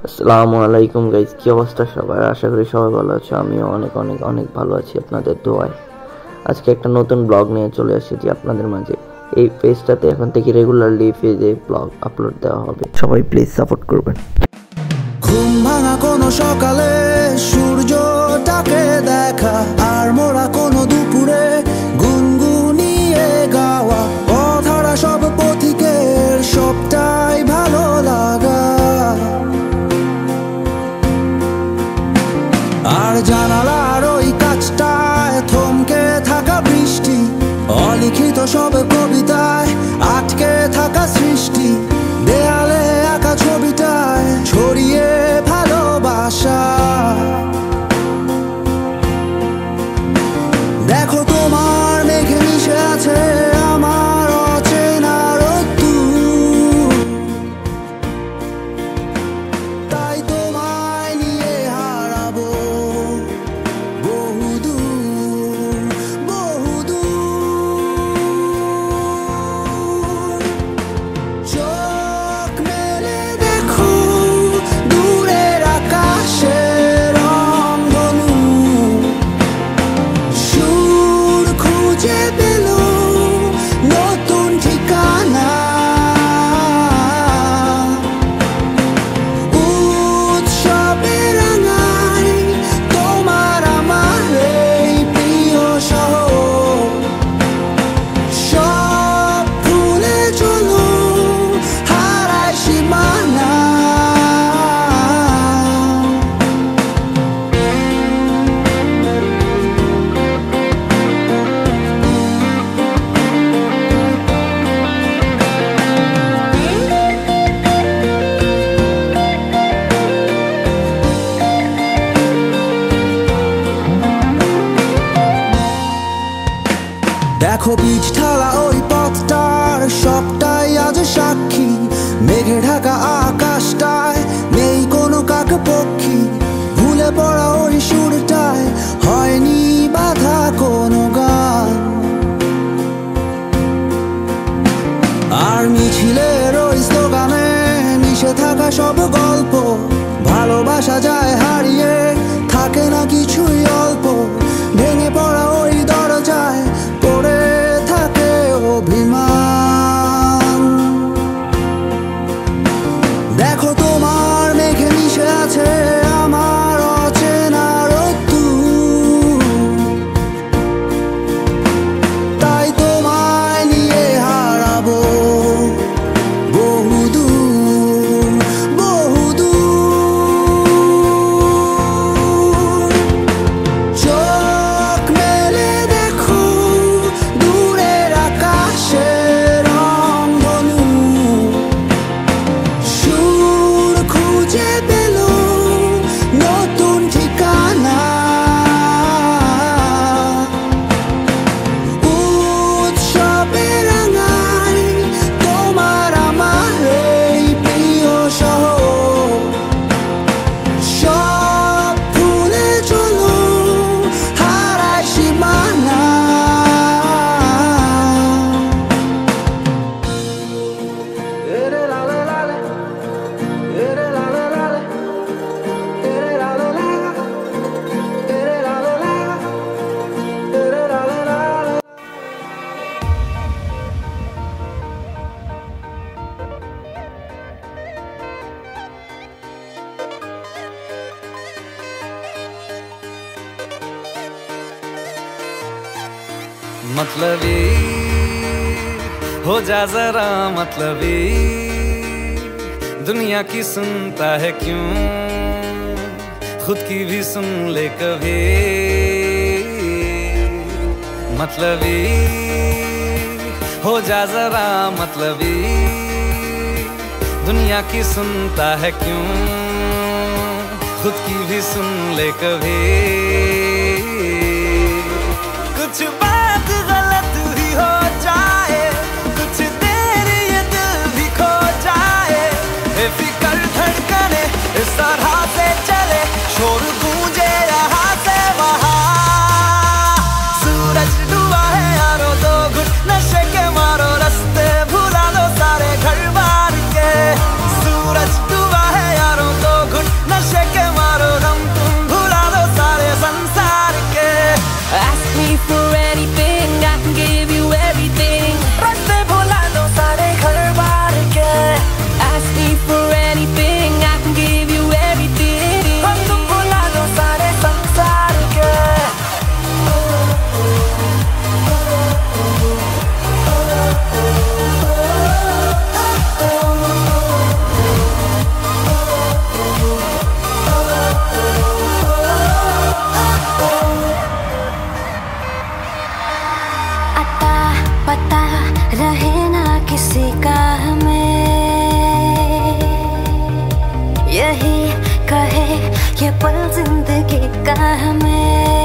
আসসালামু আলাইকুম গাইস, কি অবস্থা সবার? আশা করি সবাই ভালো আছে। আমিও অনেক অনেক অনেক ভালো আছি আপনাদের দোয়ায়। আজকে একটা নতুন ব্লগ নিয়ে চলে এসেছি আপনাদের মাঝে। এই পেজটাতে এখন থেকে রেগুলারলি পেজে ব্লগ আপলোড দেওয়া হবে, সবাই প্লিজ সাপোর্ট করবেন। ঘুম ভাঙা কোনো সকালে সূর্যটাকে দেখা, আর মোরা কোনো দুপুরে গুনগুনিয়ে গাওয়া অধরা সব পথিকের সবটাই ভালো লাগা। আর জানালার ওই কাছটায় থমকে থাকা বৃষ্টি, অলিখিত সব কবিতায় আটকে থাকা সৃষ্টি, দেয়ালে আঁকা ছবিটায় ছড়িয়ে ভালোবাসা। দেখো তোমার মেঘে মিশে আছে আমার অচেনা রোদ্দুর, তাই তোমায় নিয়ে হারাবো বহুদূর বহুদূর। চোখ মেলে দেখো দূরের আকাশে রংধনু, সুর খুঁজে পেল নতুন ঠিকানা। উৎসবে রাঙাই তোমার আমার এই প্রিয় শহর, সব ভুলে চলো হারায় সীমানা। দেখো বীজ ঢালা ওই পথটার সবটাই আজ সাক্ষী, মেঘে ঢাকা আকাশটায় নেই কোনো কাক পক্ষী, ভুলে পড়া ওই সুরটায় হয়নি বাধা কোনো গান। আর মিছিলের ওই স্লোগানে মিশে থাকা সব গল্প, ভালোবাসা যায় হারিয়ে থাকে না কিছুই অল্প, ভেঙে পড়া ওই দরজায় পড়ে থাকে অভিমান। দেখো তোমার মেঘে মিশে আছে আমার অচেনা রোদ্দুর, তাই তোমায় নিয়ে হারাবো বহুদূর বহুদূর। চোখ মেলে দেখো দূরের আকাশে রংধনু, সুর খুঁজে পেল নতুন ঠিকানা। উৎসবে রাঙাই তোমার আমার এই প্রিয় শহর, সব ভুলে চলো হারায় সীমানা। এরে লালে লালে, এরে লালে লালে, এরে লালে লাগা, এরে লালে লাগা, এরে লালে লালে। मतलबी हो जा जरा मतलबी, दुनिया की सुनता है क्यों, खुद की भी सुन ले कभी। मतलबी हो जा जरा मतलबी, दुनिया की सुनता है क्यों, खुद की भी सुन ले कभी। कुछ बात गलत भी हो जाए, कुछ देर ये दिल भी खो जाए, बेफिक्र धड़कने इस तरह से चले, शोर गूंजे यहाँ से वहाँ। सूरज डूबा है यारो, दो घुट नशे के मारो, रास्ते भुला लो सारे घर बार के। सूरज डूबा है यारो, दो यही कहे ये पल जिंदगी का हमें।